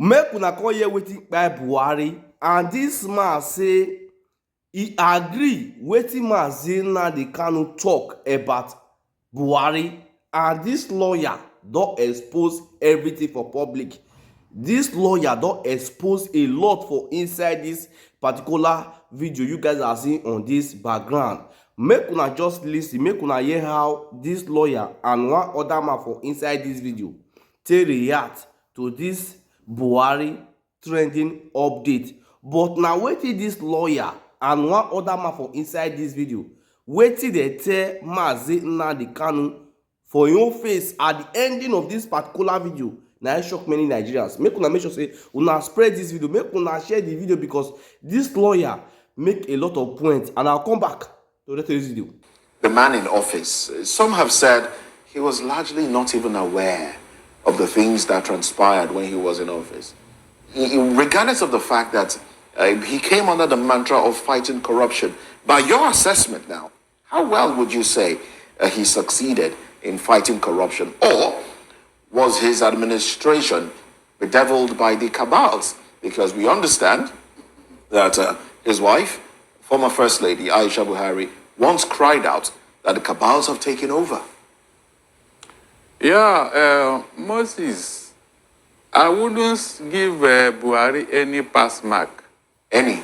Make una come hear wetin kpai Buhari, and dis man say e agree wetin Mazi Nnamdi Kanu talk about Buhari, and dis lawyer don expose everything for public. Dis lawyer don expose a lot for inside dis particular video you guys are seeing on dis background. Make una just lis ten, make una hear how dis lawyer and one other man for inside dis video take react to dis Buhari trending update. But na wetin dis lawyer and one other man for inside dis video, wetin dey tell Mazi Nnamdi Kanu for im own face at the ending of dis particular video, na im shock many Nigerians. Make una make sure say una spread dis video, make una share the video, because dis lawyer make a lot of points, and I'll come back to rest of this video. The man in office, some have said he was largely not even aware of the things that transpired when he was in office. Regardless of the fact that he came under the mantra of fighting corruption. By your assessment now, how well would you say he succeeded in fighting corruption? Or was his administration bedeviled by the cabals? Because we understand that his wife, former First Lady Aisha Buhari, once cried out that the cabals have taken over. Yeah, Moses, I wouldn't give Buhari any pass mark. Any?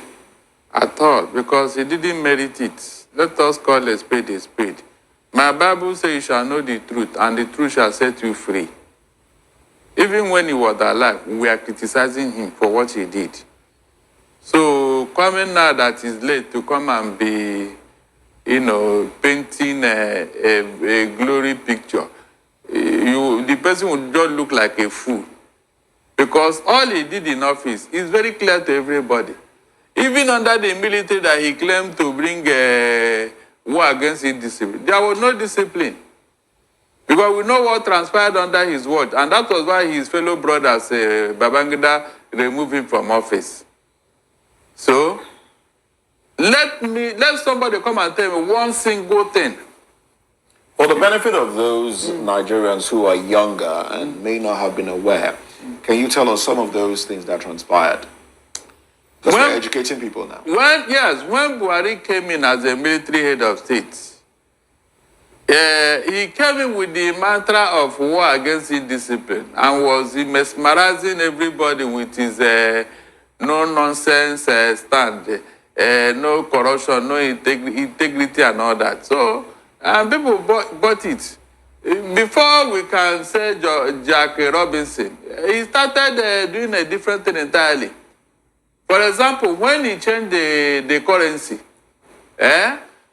At all, because he didn't merit it. Let us call a spade a spade. My Bible says you shall know the truth, and the truth shall set you free. Even when he was alive, we are criticizing him for what he did. So, coming now that he's late to come and be, painting a glory picture, the person would just look like a fool. Because all he did in office is very clear to everybody. Even under the military that he claimed to bring war against indiscipline, there was no discipline. Because we know what transpired under his watch, and that was why his fellow brothers, Babangida, removed him from office. So, let somebody come and tell me one single thing. For the benefit of those Nigerians who are younger and may not have been aware, can you tell us some of those things that transpired? Because we're educating people now. When Buhari came in as a military head of state, he came in with the mantra of war against indiscipline and was mesmerizing everybody with his no-nonsense stand, no corruption, no integrity and all that. So, people bought it. Before we can say Jack Robinson, he started doing a different thing entirely. For example, when he changed the currency,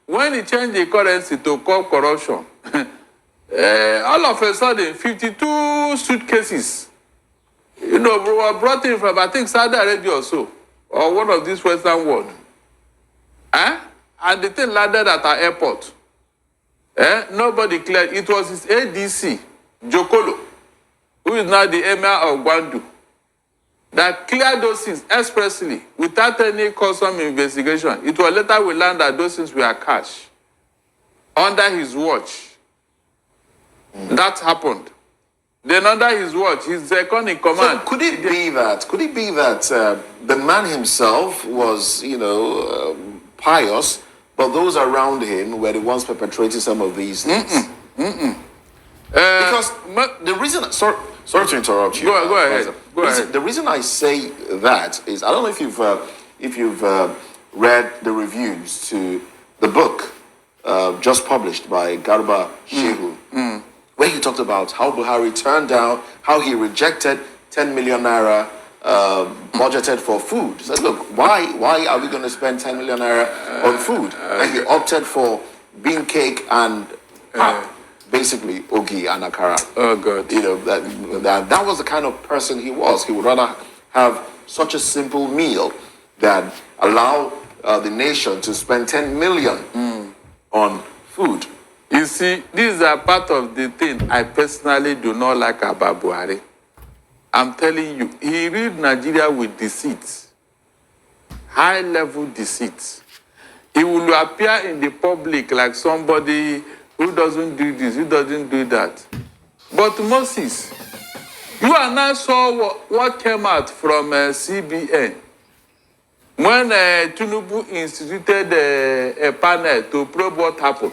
when he changed the currency to curb corruption, all of a sudden, 52 suitcases, were brought in from, I think, Saudi Arabia or so, or one of these Western world. And the thing landed at our airport. Nobody cleared. It was his ADC, Jokolo, who is now the Emir of Gwandu, that cleared those things expressly without any custom investigation. It was later we learned that those things were cash. Under his watch, that happened. Then under his watch, his second in command. So could it be that the man himself was, pious, but those around him were the ones perpetrating some of these things? Because the reason, sorry to interrupt you. Go ahead. The reason I say that is, I don't know if you've read the reviews to the book just published by Garba Shehu, where he talked about how Buhari turned down, how he rejected 10 million naira budgeted for food. He said, look, why are we going to spend 10 million naira on food? And he opted for bean cake and basically ogi and akara. Oh God! That was the kind of person he was. He would rather have such a simple meal than allow the nation to spend 10 million on food. You see, these are part of the thing I personally do not like about Buhari. I'm telling you, he read Nigeria with deceit, high-level deceit. He will appear in the public like somebody who doesn't do this, who doesn't do that. But Moses, You and I saw what came out from CBN when Tinubu instituted a panel to probe what happened.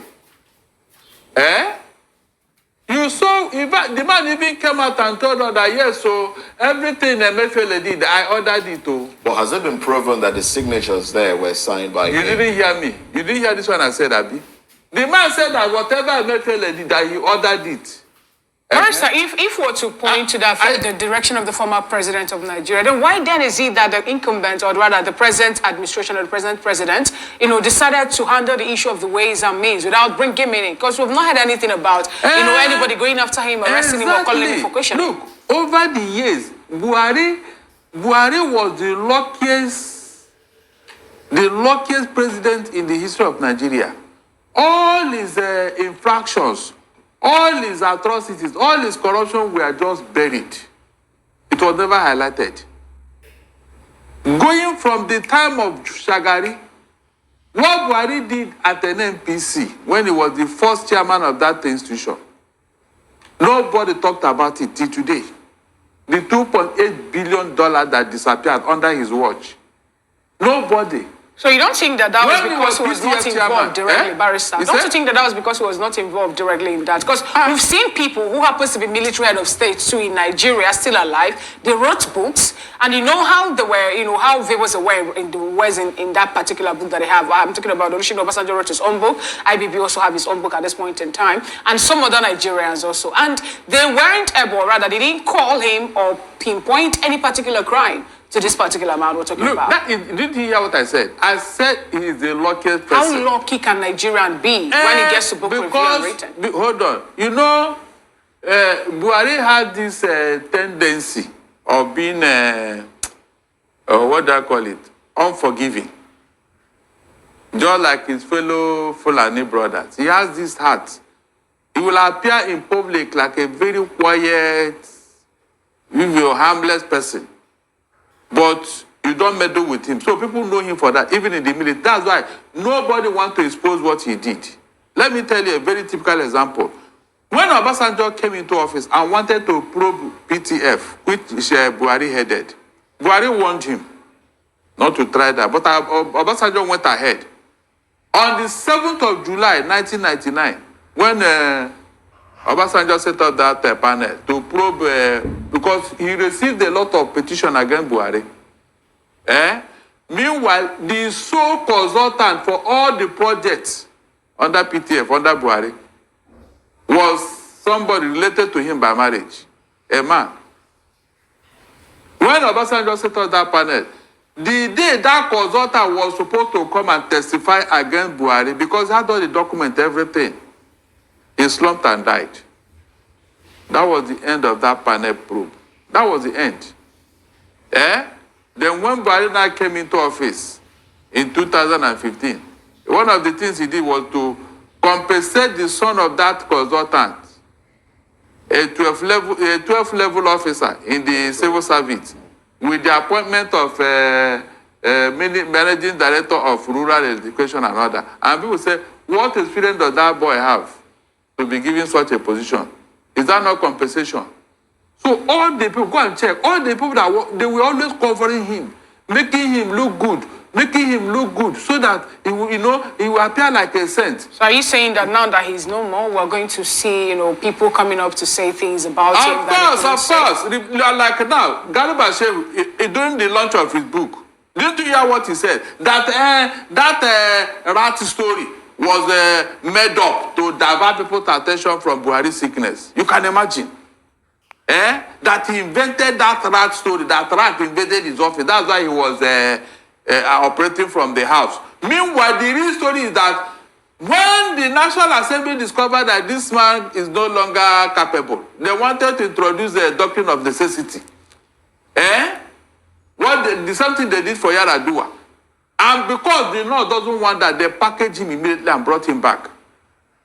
You saw, the man even came out and told us that, yes, so everything Emefiele did, I ordered it to. But has it been proven that the signatures there were signed by him? You didn't hear me. You didn't hear this one I said, Abi. The man said that whatever Emefiele did, that he ordered it. Barrister, if we're to point to that, the direction of the former president of Nigeria, then why then is it that the incumbent, or rather the present administration or the present president, decided to handle the issue of the ways and means without bringing him in? Because we've not heard anything about, anybody going after him, arresting him, or calling him for questioning. Look, over the years, Buhari was the luckiest president in the history of Nigeria. All his infractions, all his atrocities, all his corruption were just buried. It was never highlighted. Going from the time of Shagari, what Buhari did at an NPC when he was the first chairman of that institution, nobody talked about it till today. The $2.8 billion that disappeared under his watch. Nobody. So you don't think that was because he was not involved directly, Barrister? Don't you think that was because he was not involved directly in that? Because we've seen people who happens to be military head of state too in Nigeria still alive. They wrote books, and you know how they were, how they was aware in the words in that particular book that they have. I'm talking about Olusegun Obasanjo wrote his own book. IBB also have his own book at this point in time, and some other Nigerians also. And they weren't able, or rather, they didn't call him or pinpoint any particular crime to this particular man we're talking about. Didn't you hear what I said? I said he is the luckiest person. How lucky can Nigerian be when he gets to book review and written? Hold on. Buhari had this tendency of being, what do I call it? Unforgiving. Just like his fellow Fulani brothers. He has this heart. He will appear in public like a very quiet, harmless person. But you don't meddle with him. So people know him for that, even in the military. That's why nobody wants to expose what he did. Let me tell you a very typical example. When Obasanjo came into office and wanted to probe PTF, which Buhari headed, Buhari warned him not to try that. But Obasanjo went ahead. On the 7th of July, 1999, when Obasanjo set up that panel to probe, because he received a lot of petition against Buhari. Meanwhile, the sole consultant for all the projects under PTF, under Buhari, was somebody related to him by marriage, a man. When Obasanjo set up that panel, the day that consultant was supposed to come and testify against Buhari, because he had all the document, everything, he slumped and died. That was the end of that panel probe. That was the end. Then when Buhari now came into office in 2015, one of the things he did was to compensate the son of that consultant, a 12th level officer in the civil service, with the appointment of managing director of rural education and other. And people say, what experience does that boy have to be given such a position? Is that not compensation? So all the people, go and check, all the people that they were always covering him, making him look good, so that he will, he will appear like a saint. So are you saying that now that he's no more, we're going to see, people coming up to say things about him? Of course. Like now, Garba Shehu, during the launch of his book, didn't you hear what he said? That rat story was made up to divert people's attention from Buhari's sickness. You can imagine. That he invented that rat story, that rat invaded his office. That's why he was operating from the house. Meanwhile, the real story is that when the National Assembly discovered that this man is no longer capable, they wanted to introduce the doctrine of necessity. Something they did for Yaradua. And because the North doesn't want that, they packaged him immediately and brought him back.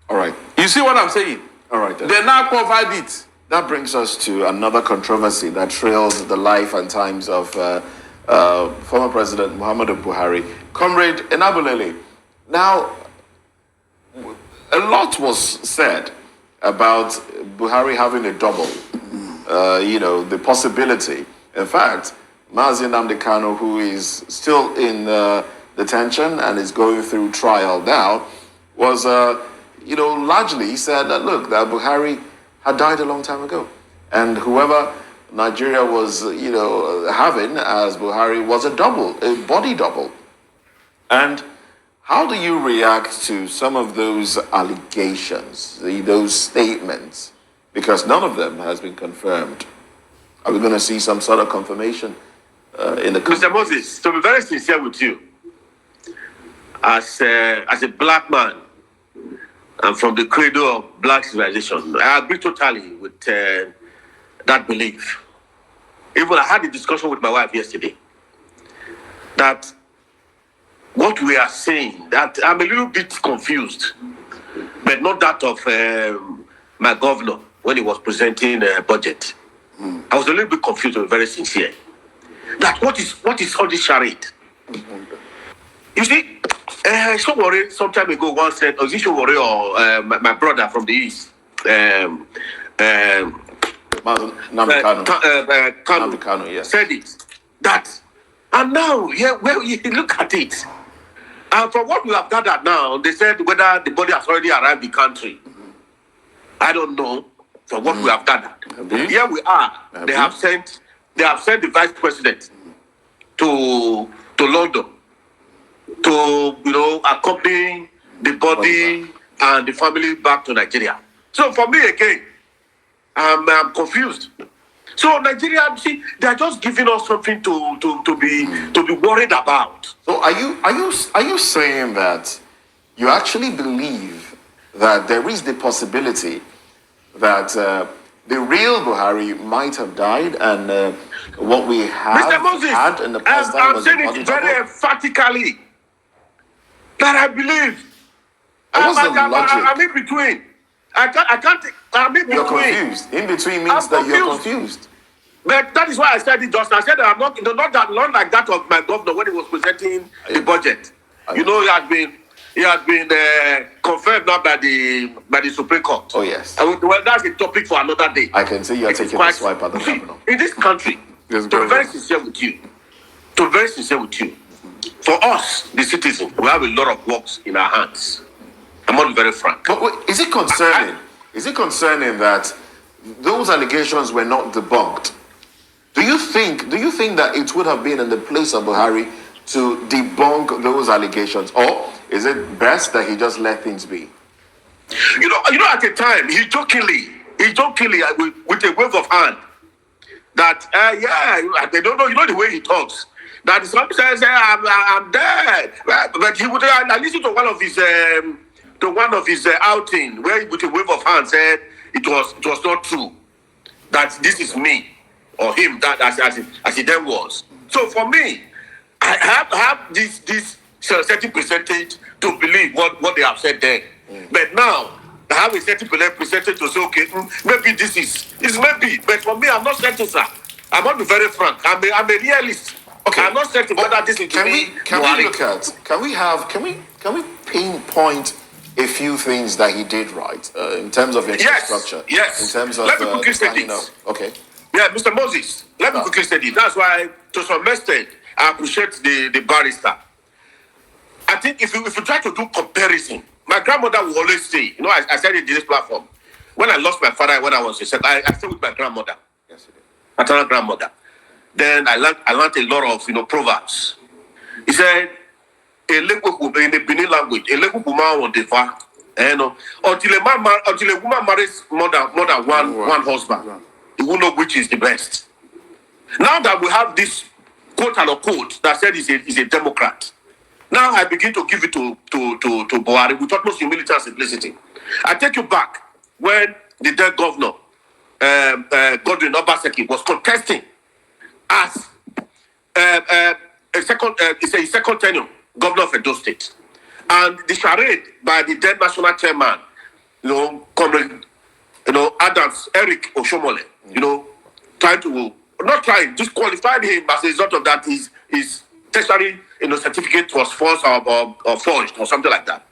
All right. You see what I'm saying? All right. Then. They now covered it. That brings us to another controversy that trails the life and times of former President Muhammadu Buhari. Comrade Enabulele, now, a lot was said about Buhari having a double. the possibility. In fact, Nnamdi Kanu, who is still in detention and is going through trial now, was, largely said that, look, that Buhari had died a long time ago. And whoever Nigeria was, having as Buhari was a body double. And how do you react to some of those allegations, those statements? Because none of them has been confirmed. Are we going to see some sort of confirmation in the... Mr. Moses, to be very sincere with you, as a black man, and from the cradle of black civilization, I agree totally with that belief. Even I had a discussion with my wife yesterday that what we are saying, that I'm a little bit confused, but not that of my governor when he was presenting a budget. I was a little bit confused and very sincere. That what is all this charade? You see, Showore some time ago once said, Showore or my brother from the east, Nnamdi Kanu, yes. Said it. That, and now, well, you look at it. And from what we have gathered now, they said whether the body has already arrived in the country. I don't know. From what we have gathered, here we are. They have sent the vice president to London to accompany the body and the family back to Nigeria. So for me again, I'm confused. So Nigeria, see, they are just giving us something to be worried about. So are you saying that you actually believe that there is the possibility that the real Buhari might have died, and what we have Mr. Moses, had in the past time I'm was saying a body it very double? emphatically that I believe. What's the logic? I'm in between. I can't. I'm in between. You're confused. In between means that you're confused. But that is why I said it just. I said that I'm not not like that of my governor when he was presenting the budget. He had been confirmed now by the Supreme Court. Oh yes. Well, that's a topic for another day. I can see you're taking a swipe at the governor. In this country, to be very sincere with you, for us, the citizens, we have a lot of works in our hands. I'm going to be very frank. But wait, is it concerning? Is it concerning that those allegations were not debunked? Do you think that it would have been in the place of Buhari to debunk those allegations, or is it best that he just let things be? You know, at the time, he jokingly with a wave of hand that they don't know. You know the way he talks. That some says I'm dead, but he would. I listened to one of his outing where he, with a wave of hand, said it was not true. That this is me or him. That as it then was. So for me, I have this certain percentage to believe what they have said then. But now I have a certain percentage to say, okay, maybe this is maybe. But for me, I'm not certain, sir. I'm going to be very frank. I'm a realist. Okay. I'm not certain whether this is Can we pinpoint a few things that he did right in terms of infrastructure? Yes. In terms of let me quickly say this. Okay. Yeah, Mr. Moses. Let me quickly say this. That's why, to some extent, I appreciate the barrister. I think if you try to do comparison, my grandmother will always say, I said it in this platform. When I lost my father when I was a second, I stayed with my grandmother. Yes, maternal grandmother. Then I learned a lot of proverbs. He said, in the Benin language, until a woman marries more than one husband, you will know which is the best. Now that we have this quote unquote that said he's a Democrat, now I begin to give it to Buhari with utmost humility and simplicity. I take you back when the then governor, Godwin Obaseki, was contesting as a second tenure governor of Edo State. And the charade by the then national chairman, Comrade, Adams, Eric Oshomole, disqualified him as a result of that. His tertiary certificate was false or forged or something like that.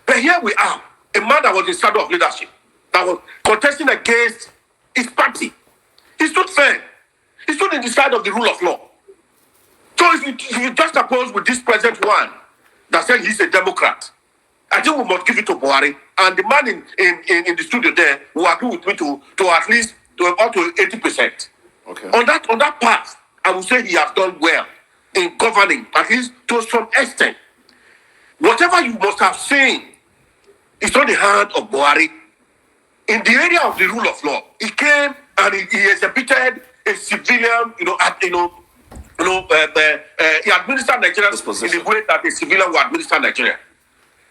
But here we are, a man that was in shadow of leadership, that was contesting against his party. He stood firm. He stood in the side of the rule of law. So if you just oppose with this present one that said he's a Democrat, I think we must give it to Buhari. And the man in the studio there will agree with me to at least up to 80%. Okay. On that path, I would say he has done well in governing, at least to some extent. Whatever you must have seen is on the hand of Buhari. In the area of the rule of law, he came and he exhibited a civilian, he administered Nigeria in the way that a civilian will administer Nigeria.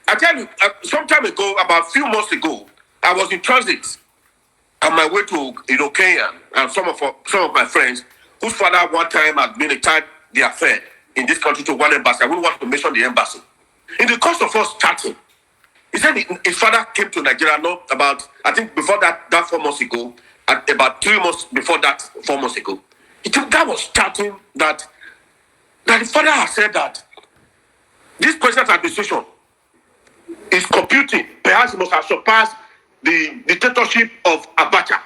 I tell you, some time ago, about a few months ago, I was in transit on my way to Kenya, and some of my friends whose father one time had been attacked the affair in this country to one embassy. I wouldn't want to mention the embassy. In the course of us chatting, he said his father came to Nigeria about, I think before that 4 months ago, and about 3 months before that 4 months ago. That was chatting that the father has said that this present administration is computing, perhaps it must have surpassed the dictatorship of Abacha.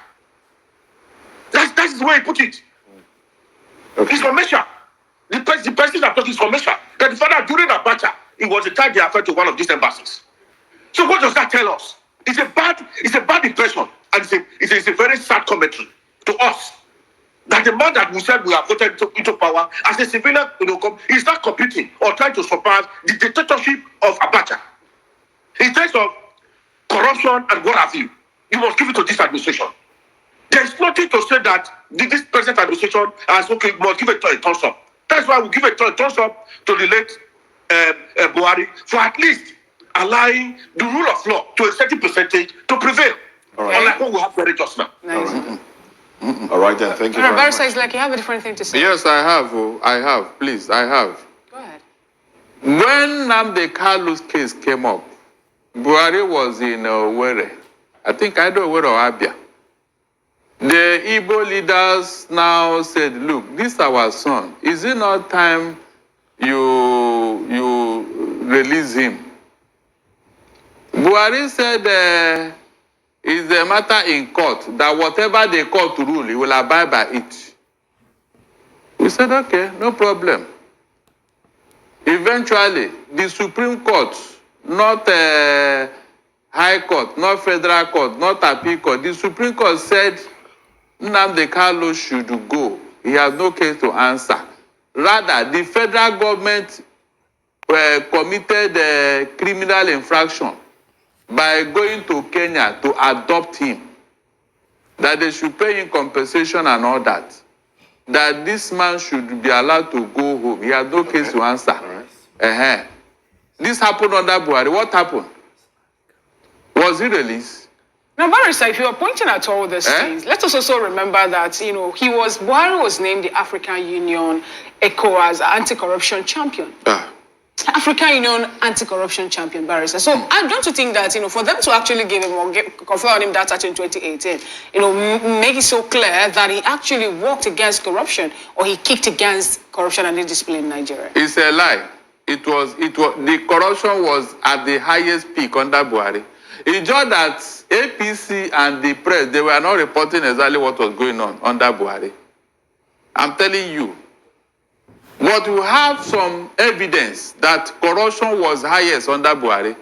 That's the way he put it. Okay. It's commercial. The person that talking is commercial. That the father during Abacha, he was attacked the affair to one of these embassies. So what does that tell us? It's a bad impression, and it's a very sad commentary to us that the man that we said we have voted into power as a civilian, is not competing or trying to surpass the dictatorship of Abacha. In terms of corruption and what have you, you must give it to this administration. There's nothing to say that this present administration has must give it a thumbs up. That's why we give a thumbs up to the late Buhari for at least allowing the rule of law to a certain percentage to prevail. All right. Unlike what we have very just now. Nice. All right then, thank you very much. It's like you have a different thing to say. Yes, I have. Please, I have. Go ahead. When Nnamdi Kanu's case came up, Buhari was in Owerri. I think I know where or Abia. The Igbo leaders now said, look, this is our son. Is it not time you release him? Buhari said it's a matter in court, that whatever the court rule, he will abide by it. We said, okay, no problem. Eventually, the Supreme Court, not High Court, not Federal Court, not Appeal Court, the Supreme Court said Nnamdi Kanu should go. He has no case to answer. Rather, the federal government committed a criminal infraction by going to Kenya to adopt him. That they should pay him compensation and all that. That this man should be allowed to go home. He has no case to answer. Right. This happened under Buhari. What happened? Was he released? Now, Barrister, if you are pointing at all these things, let us also remember that, Buhari was named the African Union ECOWAS anti-corruption champion. African Union anti-corruption champion, Barrister. So, don't you think that, for them to actually give him or confer on him that title in 2018, make it so clear that he actually worked against corruption or he kicked against corruption and indiscipline in Nigeria? It's a lie. The corruption was at the highest peak under Buhari. It's just that APC and the press, they were not reporting exactly what was going on under Buhari. I'm telling you. But we have some evidence that corruption was highest under Buhari.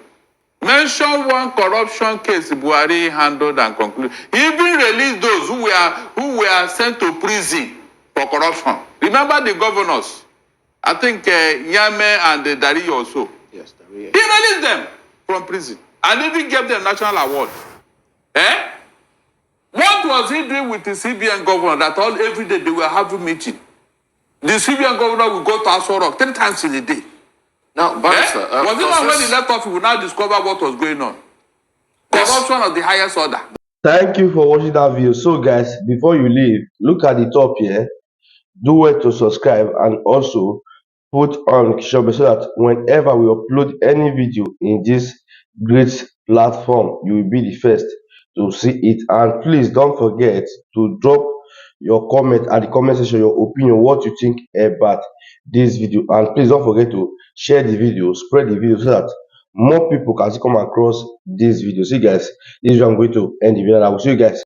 Mention one corruption case Buhari handled and concluded. He even released those who were sent to prison for corruption. Remember the governors? I think Yame and Dari also. Yes, Dari. He released them from prison and even gave them national award. What was he doing with the CBN governor that every day they were having meeting? The CBN governor will go to Aso Rock 3 times in a day. Now, Barrister, was it not when he left off, he would now discover what was going on? Corruption of the highest order. Thank you for watching that video. So guys, before you leave, look at the top here. Do well to subscribe and also put on Kishobe so that whenever we upload any video in this great platform, you will be the first to see it. And please don't forget to drop your comment at the comment section, your opinion, what you think about this video. And please don't forget to share the video, spread the video so that more people can come across this video. See guys, this is where I'm going to end the video. I will see you guys